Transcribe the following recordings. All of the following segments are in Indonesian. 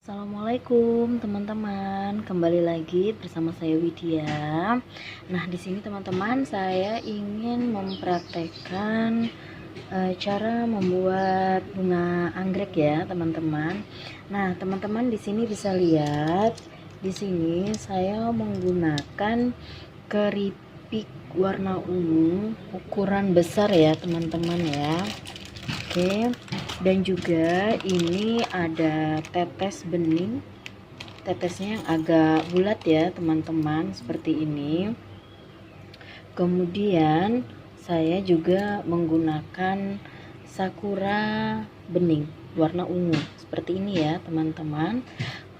Assalamualaikum teman-teman, kembali lagi bersama saya Widya. Nah, di sini teman-teman saya ingin mempraktekkan cara membuat bunga anggrek ya teman-teman. Nah, teman-teman di sini bisa lihat, di sini saya menggunakan keripik warna ungu ukuran besar ya teman-teman ya. Oke, dan juga ini ada tetes bening, tetesnya yang agak bulat ya teman-teman, seperti ini. Kemudian saya juga menggunakan sakura bening warna ungu seperti ini ya teman-teman.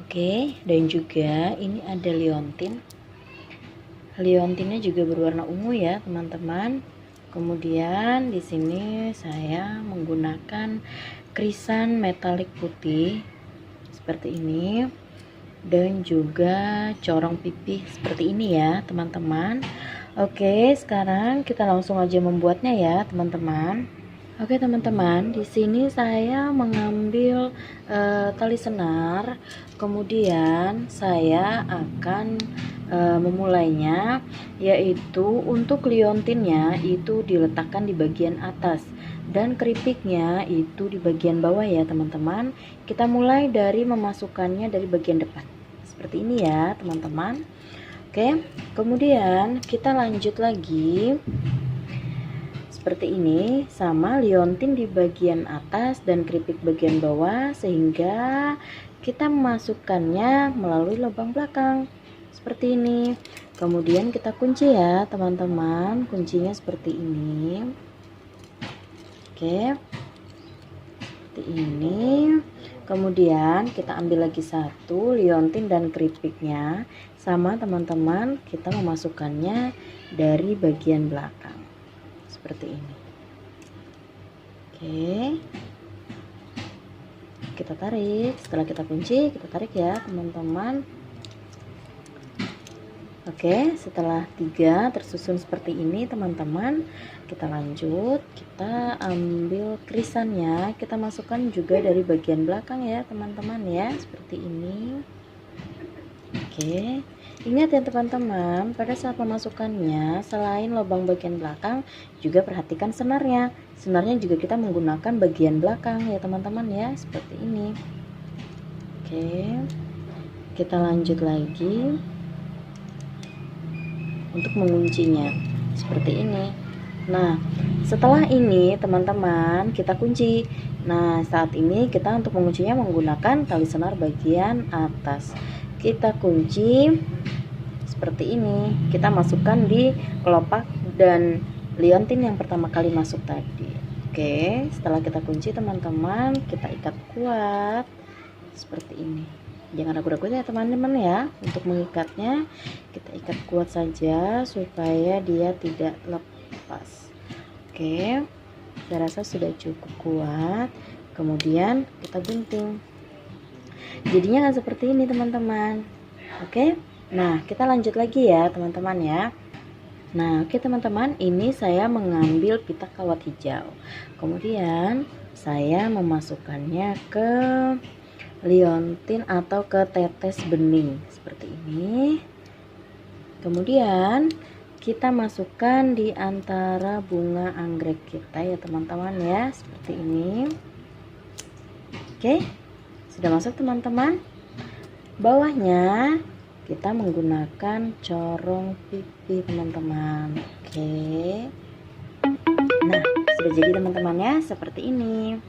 Oke, dan juga ini ada liontinnya juga berwarna ungu ya teman-teman. Kemudian di sini saya menggunakan krisan metalik putih seperti ini, dan juga corong pipih seperti ini ya teman-teman. Oke, sekarang kita langsung aja membuatnya ya teman-teman. Oke teman-teman, di sini saya mengambil tali senar, kemudian saya akan memulainya, yaitu untuk liontinnya itu diletakkan di bagian atas dan keripiknya itu di bagian bawah ya teman-teman. Kita mulai dari memasukkannya dari bagian depan seperti ini ya teman-teman. Oke, kemudian kita lanjut lagi seperti ini, sama liontin di bagian atas dan keripik bagian bawah, sehingga kita memasukkannya melalui lubang belakang seperti ini. Kemudian kita kunci ya teman-teman, kuncinya seperti ini. Oke, seperti ini. Kemudian kita ambil lagi satu liontin dan keripiknya, sama teman-teman, kita memasukkannya dari bagian belakang seperti ini. Oke, kita tarik. Setelah kita kunci, kita tarik ya teman-teman. Oke, setelah 3 tersusun seperti ini teman-teman, kita lanjut, kita ambil krisannya, kita masukkan juga dari bagian belakang ya teman-teman ya, seperti ini. Oke, ingat ya teman-teman, pada saat memasukkannya, selain lubang bagian belakang, juga perhatikan senarnya. Senarnya juga kita menggunakan bagian belakang ya teman-teman ya, seperti ini. Oke, kita lanjut lagi untuk menguncinya seperti ini. Nah, setelah ini teman-teman kita kunci. Nah, saat ini kita untuk menguncinya menggunakan tali senar bagian atas. Kita kunci seperti ini, kita masukkan di kelopak dan liontin yang pertama kali masuk tadi. Oke, setelah kita kunci teman-teman, kita ikat kuat seperti ini. Jangan ragu-ragu ya teman-teman ya, untuk mengikatnya kita ikat kuat saja supaya dia tidak lepas. Oke, saya rasa sudah cukup kuat. Kemudian kita gunting, jadinya kan seperti ini teman-teman. Oke, nah kita lanjut lagi ya teman-teman ya. Nah, oke teman-teman, ini saya mengambil pita kawat hijau, kemudian saya memasukkannya ke liontin atau ke tetes bening seperti ini. Kemudian kita masukkan di antara bunga anggrek kita ya teman-teman ya, seperti ini. Oke, sudah masuk teman-teman. Bawahnya kita menggunakan corong pipi teman-teman. Oke, nah sudah jadi teman-teman ya, seperti ini.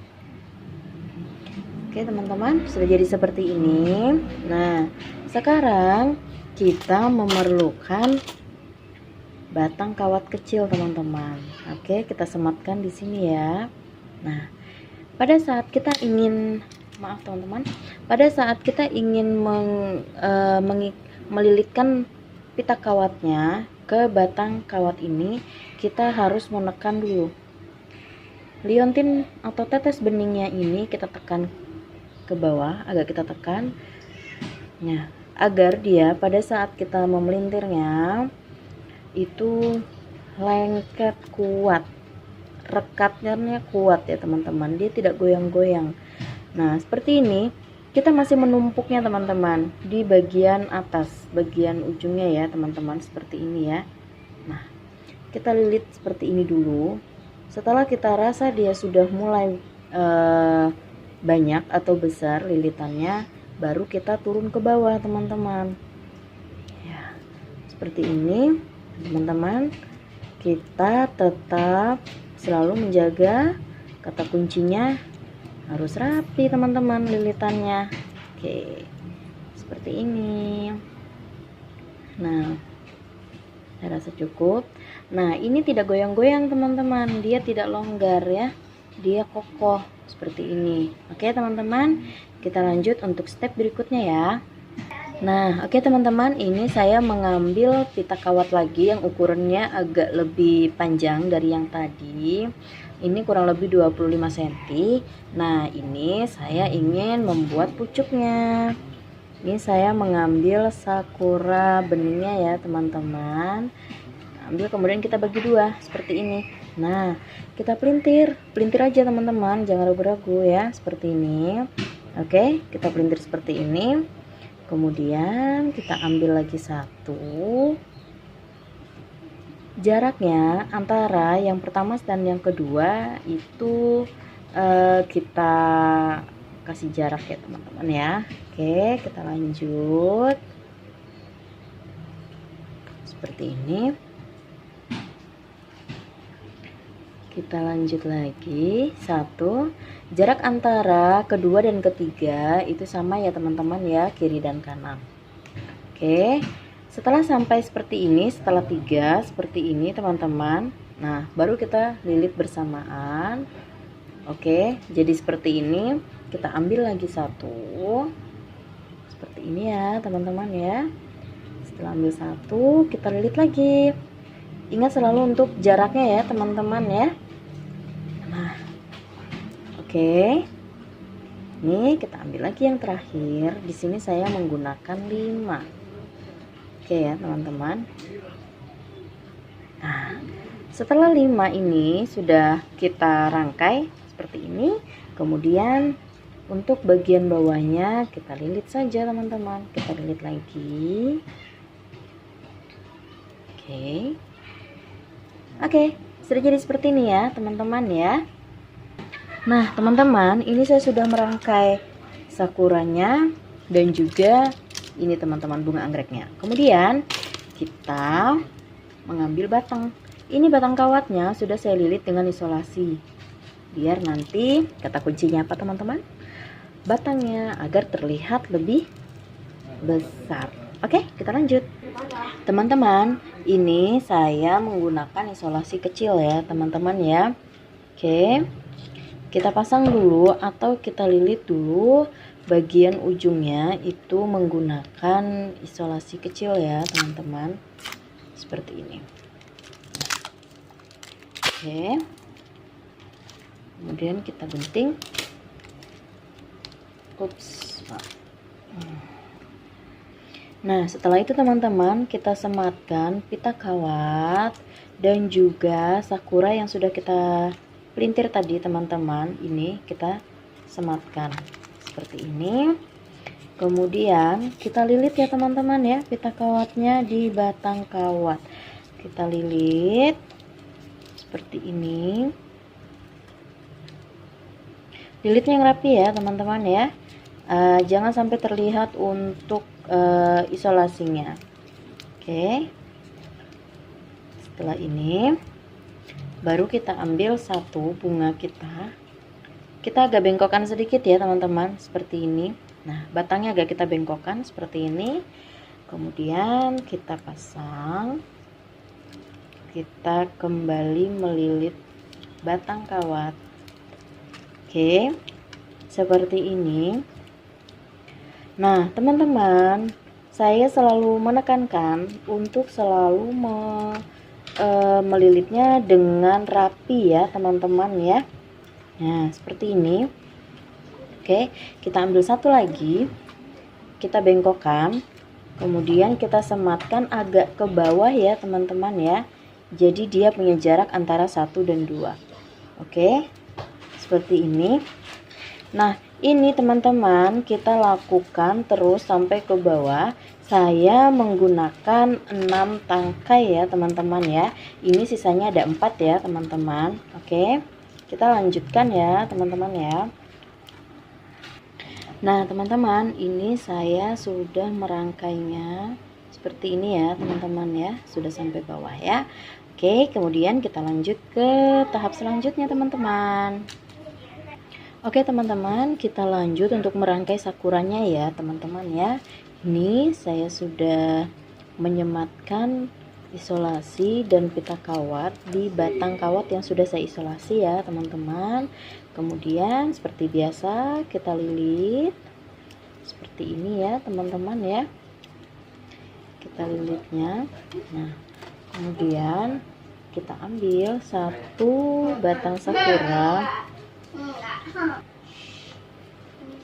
Oke teman-teman, sudah jadi seperti ini. Nah, sekarang kita memerlukan batang kawat kecil teman-teman. Oke, kita sematkan di sini ya. Nah, pada saat kita ingin, maaf teman-teman, pada saat kita ingin melilitkan pita kawatnya ke batang kawat ini, kita harus menekan dulu liontin atau tetes beningnya ini, kita tekan ke bawah, agak kita tekan. Nah, agar dia pada saat kita memelintirnya itu lengket kuat, rekatnya kuat ya teman-teman, dia tidak goyang-goyang. Nah, seperti ini kita masih menumpuknya teman-teman di bagian atas, bagian ujungnya ya teman-teman, seperti ini ya. Nah, kita lilit seperti ini dulu. Setelah kita rasa dia sudah mulai banyak atau besar lilitannya, baru kita turun ke bawah teman-teman ya, seperti ini teman-teman. Kita tetap selalu menjaga, kata kuncinya harus rapi teman-teman lilitannya. Oke, seperti ini. Nah, saya rasa cukup. Nah, ini tidak goyang-goyang teman-teman, dia tidak longgar ya, dia kokoh seperti ini. Oke teman-teman, kita lanjut untuk step berikutnya ya. Nah, oke teman-teman, ini saya mengambil pita kawat lagi yang ukurannya agak lebih panjang dari yang tadi. Ini kurang lebih 25 cm. Nah, ini saya ingin membuat pucuknya. Ini saya mengambil sakura beningnya ya teman-teman. Ambil, kemudian kita bagi dua seperti ini. Nah, kita pelintir aja teman-teman, jangan ragu-ragu ya, seperti ini. Oke, kita pelintir seperti ini. Kemudian kita ambil lagi satu. Jaraknya antara yang pertama dan yang kedua itu kita kasih jarak ya teman-teman ya. Oke, kita lanjut seperti ini. Kita lanjut lagi satu. Jarak antara kedua dan ketiga itu sama ya teman-teman ya, kiri dan kanan. Oke, setelah sampai seperti ini, setelah 3 seperti ini teman-teman, nah baru kita lilit bersamaan. Oke, jadi seperti ini. Kita ambil lagi satu seperti ini ya teman-teman ya. Setelah ambil satu, kita lilit lagi. Ingat selalu untuk jaraknya ya teman-teman ya. Nah, oke, ini kita ambil lagi yang terakhir. Di sini saya menggunakan 5. Oke ya teman-teman. Nah, setelah 5 ini sudah kita rangkai seperti ini. Kemudian untuk bagian bawahnya kita lilit saja teman-teman. Kita lilit lagi. Oke, sudah jadi seperti ini ya teman-teman ya. Nah teman-teman, ini saya sudah merangkai sakuranya dan juga ini teman-teman bunga anggreknya. Kemudian kita mengambil batang. Ini batang kawatnya sudah saya lilit dengan isolasi, biar nanti kata kuncinya apa teman-teman, batangnya agar terlihat lebih besar. Oke, kita lanjut teman-teman. Ini saya menggunakan isolasi kecil ya teman-teman ya. Oke, kita pasang dulu atau kita lilit dulu bagian ujungnya itu menggunakan isolasi kecil ya teman-teman, seperti ini. Oke, kemudian kita gunting. Ups, nah setelah itu teman-teman, kita sematkan pita kawat dan juga sakura yang sudah kita pelintir tadi teman-teman. Ini kita sematkan seperti ini. Kemudian kita lilit ya teman-teman ya, pita kawatnya di batang kawat. Kita lilit seperti ini. Lilitnya yang rapi ya teman-teman ya. Jangan sampai terlihat untuk isolasinya. Oke. Setelah ini baru kita ambil satu bunga kita agak bengkokkan sedikit ya teman-teman, seperti ini. Nah, batangnya agak kita bengkokkan seperti ini. Kemudian kita pasang. Kita kembali melilit batang kawat. Oke, seperti ini. Nah, teman-teman, saya selalu menekankan untuk selalu melilitnya dengan rapi ya teman-teman ya. Nah, seperti ini. Oke, kita ambil satu lagi, kita bengkokkan, kemudian kita sematkan agak ke bawah ya teman-teman ya. Jadi dia punya jarak antara 1 dan 2. Oke, seperti ini. Nah, Ini teman-teman kita lakukan terus sampai ke bawah. Saya menggunakan 6 tangkai ya teman-teman ya. Ini sisanya ada 4 ya teman-teman. Oke, kita lanjutkan ya teman-teman ya. Nah teman-teman, ini saya sudah merangkainya seperti ini ya teman-teman ya, sudah sampai bawah ya. Oke, kemudian kita lanjut ke tahap selanjutnya teman-teman. Oke teman-teman, kita lanjut untuk merangkai sakuranya ya teman-teman ya. Ini saya sudah menyematkan isolasi dan pita kawat di batang kawat yang sudah saya isolasi ya teman-teman. Kemudian seperti biasa kita lilit seperti ini ya teman-teman ya. Kita lilitnya. Nah, kemudian kita ambil satu batang sakura.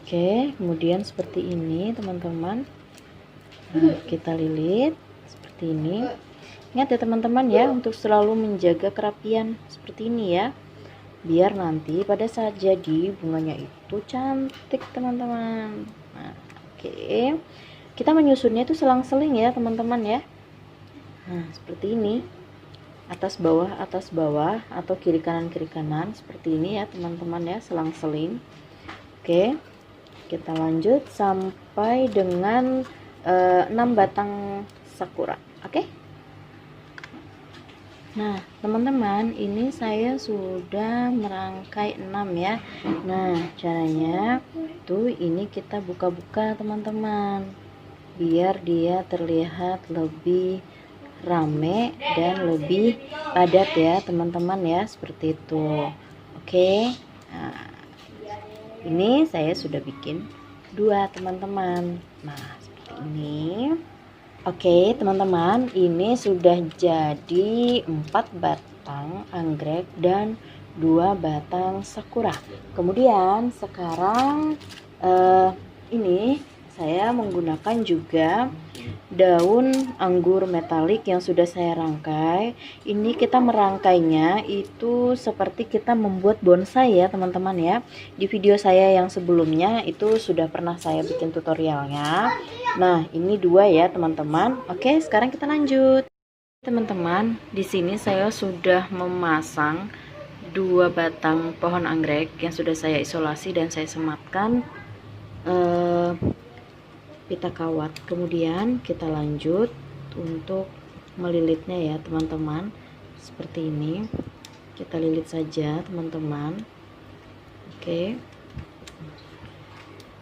Oke, kemudian seperti ini teman-teman. Nah, kita lilit seperti ini. Ingat ya teman-teman ya, untuk selalu menjaga kerapian seperti ini ya, biar nanti pada saat jadi bunganya itu cantik teman-teman. Nah, oke, kita menyusunnya itu selang-seling ya teman-teman ya. Nah, seperti ini, atas bawah atau kiri kanan seperti ini ya teman-teman ya, selang-seling. Oke, kita lanjut sampai dengan 6 batang sakura. Oke. Nah teman-teman, ini saya sudah merangkai 6 ya. Nah caranya tuh ini kita buka-buka teman-teman, biar dia terlihat lebih rame dan lebih padat ya teman-teman ya, seperti itu. Oke, nah ini saya sudah bikin 2 teman-teman. Nah seperti ini. Oke teman-teman, ini sudah jadi 4 batang anggrek dan 2 batang sakura. Kemudian sekarang ini saya menggunakan juga daun anggur metalik yang sudah saya rangkai. Ini kita merangkainya itu seperti kita membuat bonsai ya teman-teman ya. Di video saya yang sebelumnya itu sudah pernah saya bikin tutorialnya. Nah ini 2 ya teman-teman. Oke, sekarang kita lanjut teman-teman. Di sini saya sudah memasang 2 batang pohon anggrek yang sudah saya isolasi dan saya sematkan pita kawat. Kemudian kita lanjut untuk melilitnya ya teman-teman, seperti ini. Kita lilit saja teman-teman. Oke,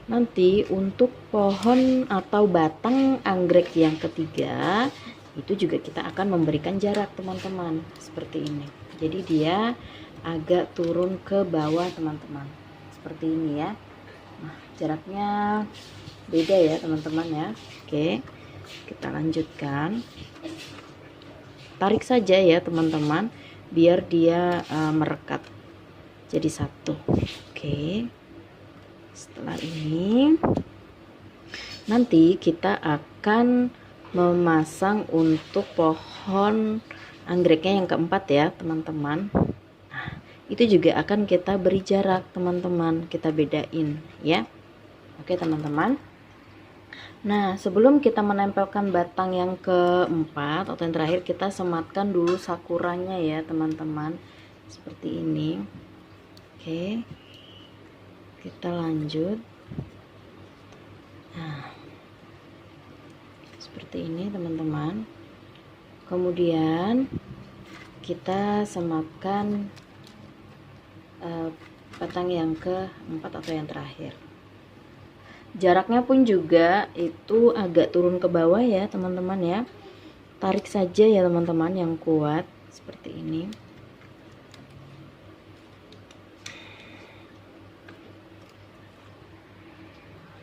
nanti untuk pohon atau batang anggrek yang ketiga itu juga kita akan memberikan jarak teman-teman, seperti ini. Jadi dia agak turun ke bawah teman-teman, seperti ini ya. Nah jaraknya beda ya teman-teman ya. Oke, kita lanjutkan, tarik saja ya teman-teman biar dia merekat jadi satu. Oke, setelah ini nanti kita akan memasang untuk pohon anggreknya yang keempat ya teman-teman. Nah itu juga akan kita beri jarak teman-teman, kita bedain ya. Oke teman-teman. Nah sebelum kita menempelkan batang yang keempat atau yang terakhir, kita sematkan dulu sakuranya ya teman-teman, seperti ini. Oke, kita lanjut. Nah seperti ini teman-teman. Kemudian kita sematkan batang yang keempat atau yang terakhir. Jaraknya pun juga itu agak turun ke bawah ya teman-teman ya. Tarik saja ya teman-teman yang kuat, seperti ini.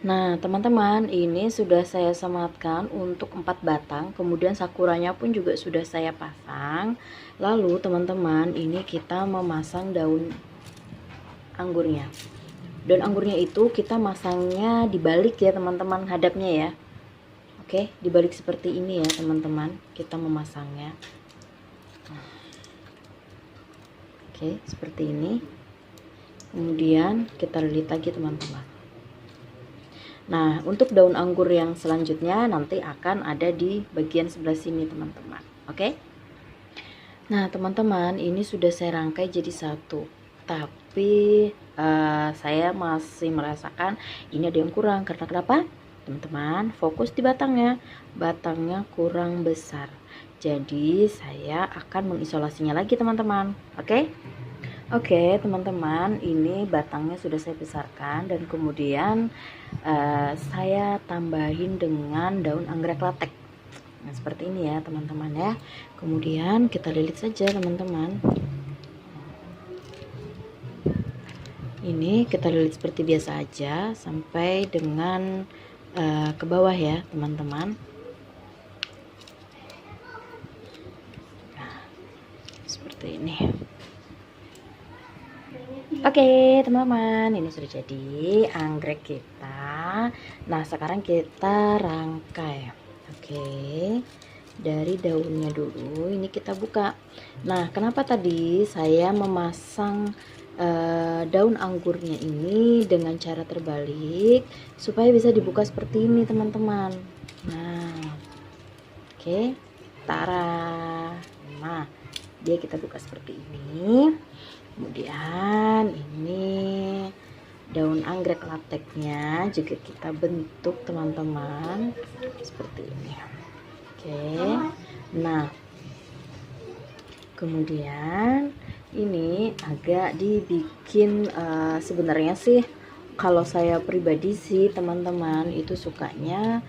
Nah teman-teman, ini sudah saya sematkan untuk 4 batang. Kemudian sakuranya pun juga sudah saya pasang. Lalu teman-teman, ini kita memasang daun anggurnya. Daun anggurnya itu kita masangnya dibalik ya teman-teman, hadapnya ya. Oke, dibalik seperti ini ya teman-teman, kita memasangnya. Oke, seperti ini. Kemudian kita lilit lagi teman-teman. Nah, untuk daun anggur yang selanjutnya nanti akan ada di bagian sebelah sini teman-teman. Oke? Nah, teman-teman, ini sudah saya rangkai jadi satu. Tapi saya masih merasakan ini ada yang kurang. Karena kenapa? Teman-teman, fokus di batangnya. Batangnya kurang besar. Jadi, saya akan mengisolasinya lagi, teman-teman. Oke? Oke, teman-teman, ini batangnya sudah saya besarkan dan kemudian saya tambahin dengan daun anggrek latek. Nah, seperti ini ya, teman-teman ya. Kemudian kita lilit saja, teman-teman. Ini kita lilit seperti biasa aja sampai dengan ke bawah ya, teman-teman. Nah, seperti ini. Oke, teman-teman, ini sudah jadi anggrek kita. Nah, sekarang kita rangkai. Oke, dari daunnya dulu ini kita buka. Nah, kenapa tadi saya memasang daun anggurnya ini dengan cara terbalik supaya bisa dibuka seperti ini, teman-teman. Nah, oke, tara. Nah, dia kita buka seperti ini. Kemudian ini daun anggrek lateknya juga kita bentuk, teman-teman, seperti ini. Oke, nah kemudian ini agak dibikin sebenarnya sih kalau saya pribadi sih, teman-teman, itu sukanya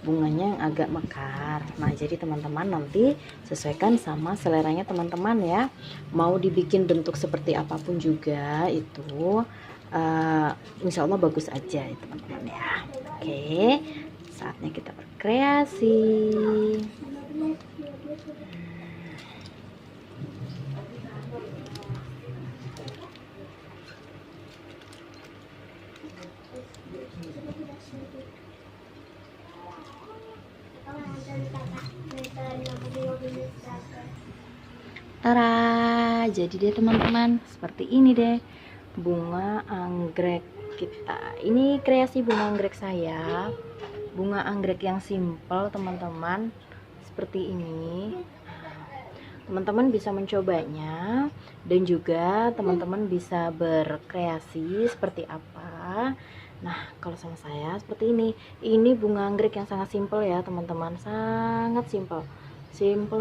bunganya yang agak mekar. Nah, jadi teman-teman nanti sesuaikan sama seleranya teman-teman ya. Mau dibikin bentuk seperti apapun juga itu insya Allah bagus aja ya, teman-teman ya. Oke, saatnya kita berkreasi. Tara, jadi deh teman-teman, seperti ini deh bunga anggrek kita. Ini kreasi bunga anggrek saya, bunga anggrek yang simple, teman-teman, seperti ini. Teman-teman bisa mencobanya dan juga teman-teman bisa berkreasi seperti apa. Nah, kalau sama saya seperti ini bunga anggrek yang sangat simple ya, teman-teman, sangat simple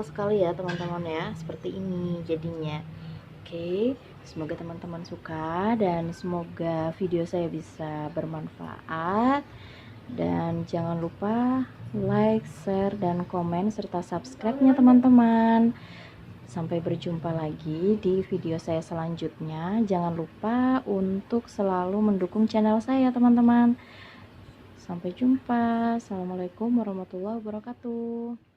sekali ya, teman-teman ya, seperti ini jadinya. Oke, semoga teman-teman suka dan semoga video saya bisa bermanfaat, dan jangan lupa like, share, dan komen serta subscribe-nya, teman-teman. Sampai berjumpa lagi di video saya selanjutnya. Jangan lupa untuk selalu mendukung channel saya, teman-teman. Sampai jumpa. Assalamualaikum warahmatullahi wabarakatuh.